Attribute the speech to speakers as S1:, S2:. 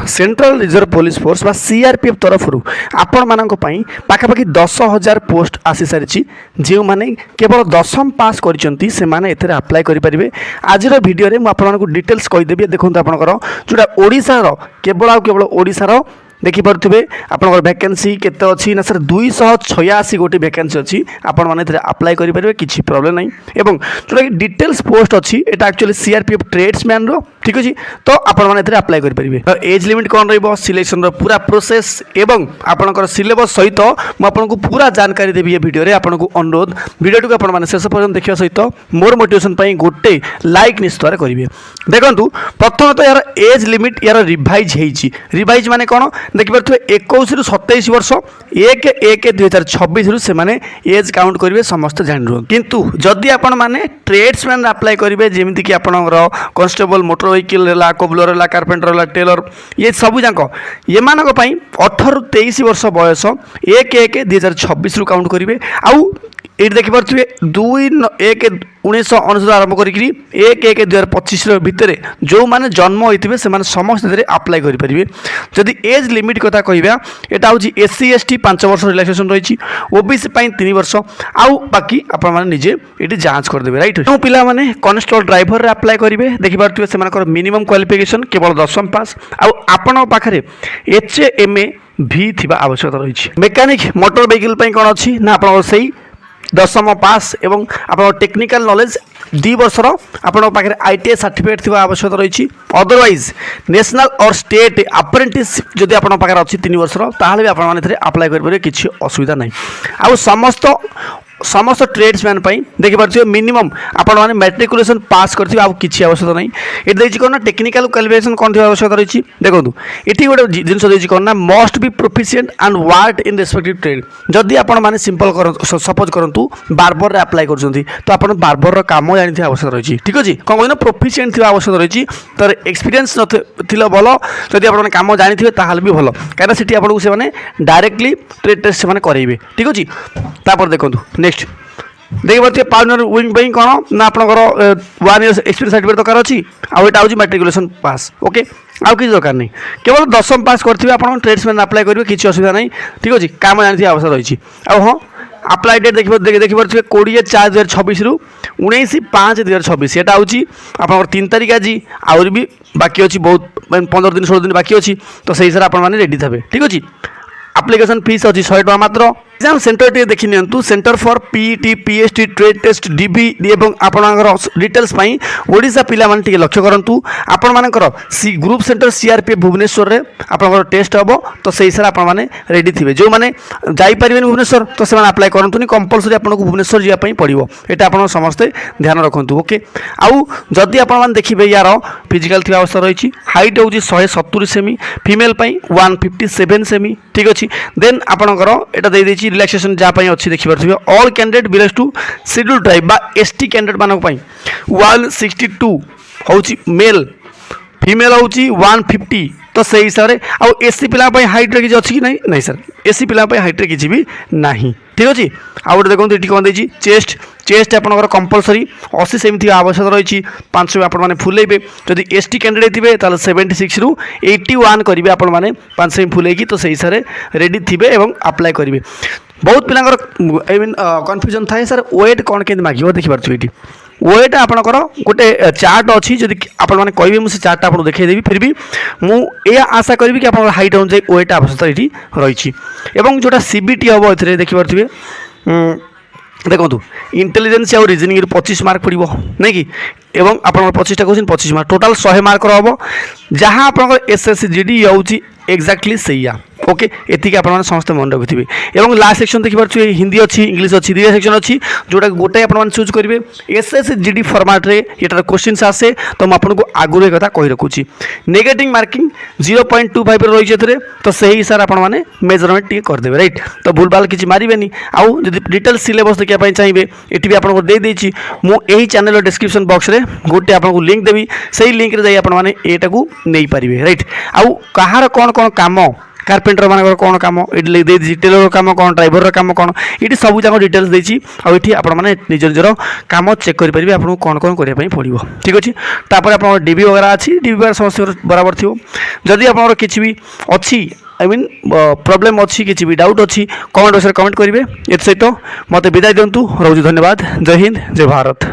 S1: Central reserve police force बा CRPF तरफ आपण मानक पई पाखापाखि 10,000 पोस्ट आसी सारी जो मैंने केवल 10वीं पास करछंती से माने एथरे अप्लाई करि परिबे। आज वीडियो रे मु आपण मानक डिटेल्स कहि देबी। देखंतु आपनकर जोटा ओडिसा रो केवल ओडिसा रो देखि पारुथिबे आपनकर वैकेंसी केते अछि ना सर 286 गोटी वैकेंसी अछि। आपण माने एथरे अप्लाई करि परिबे, किछि प्रॉब्लम नै। एवं जोटा कि डिटेल्स पोस्ट अछि एटा एक्चुअली सीआरपीएफ ट्रेड्समैन रो ठीक अछि। तो आपण माने एथरे अप्लाई करि परिबे। एज लिमिट कोन रहइबो, सिलेक्शन रो पूरा प्रोसेस एवं आपनकर सिलेबस सहित मु आपनको पूरा जानकारी देबी ए वीडियो रे। आपनको अनुरोध वीडियो को आपण माने शेष पर्यंत देखिया सहित मोर मोटिवेशन पई गोटे लाइक निश्चित करिवे। देखंतु प्रथम तो यार एज लिमिट यार रिवाइज हेछि। रिवाइज माने कोन देखिपे 21 रु 27 वर्ष 1/1/2026 से माने एज काउंट करेंगे समस्त जान रू। किंतु जदि आपण माने ट्रेड्समैन अप्लाई करेंगे जेमती कि आपणकर कांस्टेबल मोटर व्हीकल है, कोबलर है, कारपेंटर है, टेलर ये सबू जाक ये 18 रु 23 वर्ष बयस 1/1/2026 काउंट करेंगे। आउ ये देखिपे 2/1/1999 आरंभ करी 1/1/2025 भितर जो माने जन्म होते से समस्त अप्लाई करेंगे। जदि एज लिमिट कथा कहवा यहाँ हूँ एससी एसटी 5 वर्ष रिलैक्सेशन रही, ओबीसी 3 वर्ष आउ बाकी आपजे ये जांच करदे राइट। जो पिला माने कॉन्स्टेबल ड्राइवर रे अप्लाई करेंगे देखिपे से मिनिमम क्वालिफिकेशन केवल 10वीं पास आउ पाखे HMA भी थिबा आवश्यकता रही। मेकानिक मोटर व्हीकल कौन अच्छी ना आप से 10वीं पास एवं आप टेक्निकल नॉलेज 2 वर्षर आपन पाखे ITI सर्टिफिकेट थिबा आवश्यकता रही। अदरवाइज नेशनल और स्टेट अप्रेंटिसशिप जदि आपन पाखे अच्छी 3 वर्षर ताहले भी आपण माने अप्लाई करेंगे, किसी असुविधा नहीं। आउ समस्त ट्रेड्समैन देखिए मिनिमम आपण मैंने मैट्रिकुलेशन पास करथिबे आउ किछि आवश्यकता नहीं। ये देखिए कौन ना टेक्निकल क्वालिफिकेशन कौन थी आवश्यकता रही। देखो ये गोटे जिन देखिए कौन ना must be proficient and work in respective trade. जदि आपण मैंने सिंपल सपोज करूँ बार्बर रे अप्लाई कर तो आप बार्बर काम जानी आवश्यकता रही ठीक अच्छे। कौन कहना प्रोफिशिएंट थी आवश्यकता रही, तर एक्सपीरियंस नथिले भल। जदि आप काम जानी थे ताहले भी भल, कहीं से आपको से डायरेक्टली ट्रेड टेस्ट से करेंगे ठीक अच्छे। तापर देखो नेक्स्ट देखिए पार्टनर विंग कौन ना आपंकर 1 इयर एक्सपीरियंस सर्टिफिकेट दरकार अच्छी आउटा हूँ मैट्रिकुलेशन पास ओके आउ किसी दरकार नहीं। केवल 10वीं पास करते आप ट्रेड्समैन अप्लाई करेंगे, किसी असुविधा नहीं ठीक अच्छे। काम जानी आवश्यकता रही। हाँ अप्लाई डेट देखिए 20/4/2026 रु 19/5/2026 यहाँ हूँ आप 3 तारीख आज आउरी भी बाकी अच्छी बहुत 15 दिन 16 दिन बाकी अच्छी। तो सही हिसाब से आपने रेडी थे ठीक अच्छे। एप्लिकेशन फीस अच्छी 100 टका मात्र। एग्जाम सेंटर टे देखि नियंतु centre for PET PST trade test डीबी एवं आपणकर डिटेल्स पई ओडिशा पिला माने टिके लक्ष्य करंतु। आपण मानकर ग्रुप सेंटर सीआरपीएफ भुवनेश्वर रे आपणकर टेस्ट हबो। तो सही हिसाब आपण माने रेडी थिबे। जो माने जाई परिबेन भुवनेश्वर तो से माने अप्लाई करंतुनी, कंपलसरी आपनको भुवनेश्वर जिया पई पड़िबो। एटा आपण समस्त ध्यान रखंतु ओके। आउ जदि आपण माने देखिबे यार फिजिकल थिबा अवस्था रहिछि। हाइट होउछि 170 सेमी, फीमेल पई 157 सेमी ठीक अछि। देन आपणकर एटा दे देछि रिलैक्सेशन जहाँ अच्छी देखिए all candidate belongs to scheduled tribe बा एसटी कैंडिडेट मानक 162 हूँ मेल, फीमेल हूँ 150। तो सही हिसाब से आउ एससी पिला हाइट रे किसी अच्छी कि नहीं नहीं सर एससी पिला हाइट रे किसी भी नहीं ठीक अच्छे। आउ गोटे देखो ये कौन देती चेस्ट आपंकर कंपलसरी 80 सेमी थी आवश्यक रही। 500 आपने फुलेबे। जदि एसटी कैंडिडेट थे ताल 76 रु 81 करेंगे आपण मैंने 5 सेमी फुलेकी। तो सही हिसाब से रेडी थे और अप्लाई करेंगे। बहुत पिलांकर आई मीन कन्फ्यूजन थाए सर वेट कौन के मांगे देखिपे ये वेट आपंकर गोटे चार्ट अच्छी। जब आपने कहे मुझे चार्ट आपको देखदेवी फिर भी मुझे आशा करी कि आप हाइट अनुसार वेट आवश्यकता ये रही। जोटा सीबीटी हम ए देखिपे देखो इंटेलिजेंस और रीजनिंग 25 मार्क पड़ो नहीं कि एवं आप 25टा क्वेश्चन 25 मार्क टोटाल 100 मार्क हम जहाँ आप एसएससी जीडी हूँ एक्जाक्टली सैया ओके। एतिक आपने समस्त मन रखिथे। और लास्ट सेक्शन देखिए हिंदी अच्छी इंग्लिश अच्छी 2 सेक्शन अच्छी जोटा गोटे आपने चूज करेंगे एसएससी जीडी फॉर्मेट रे ये क्वेश्चन आसे। तो मुझे आगुरी एक कथा कही रखुच्छी नेगेटिव मार्किंग 0.25 रही। तो सही हिसाब से आपने मेजरमेंट टी करदे राइट। तो भूल भाल किसी मारे आउ जब डिटेल सिलेबस देखा चाहिए ये भी आपको देदेची मुझे चैनल डिस्क्रिप्शन बॉक्स रे गोटे आपको लिंक देवी से लिंक रे जाई आपने नहीं पारे राइट। आउ कहार कौन कौन काम कार्पेंटर मानकर कौन काम ये टेलर काम कौन ड्राइवर काम कौन ये सब जाक डिटेल्स देती आईटी आपने निज निजर कम चेक करेंगे आपको कौन कौन करने पड़ो ठीक अच्छे तापर आप डीबी वगैरह अच्छी डीबी वगैरह समस्त बराबर थी जदि आप किसी भी अच्छी आई मीन प्रॉब्लम अच्छी किसी भी डाउट अच्छी कमेंट बॉक्स में कमेंट करेंगे ए सहित मत विदाय दिंतु रोज धन्यवाद जय हिंद जय भारत।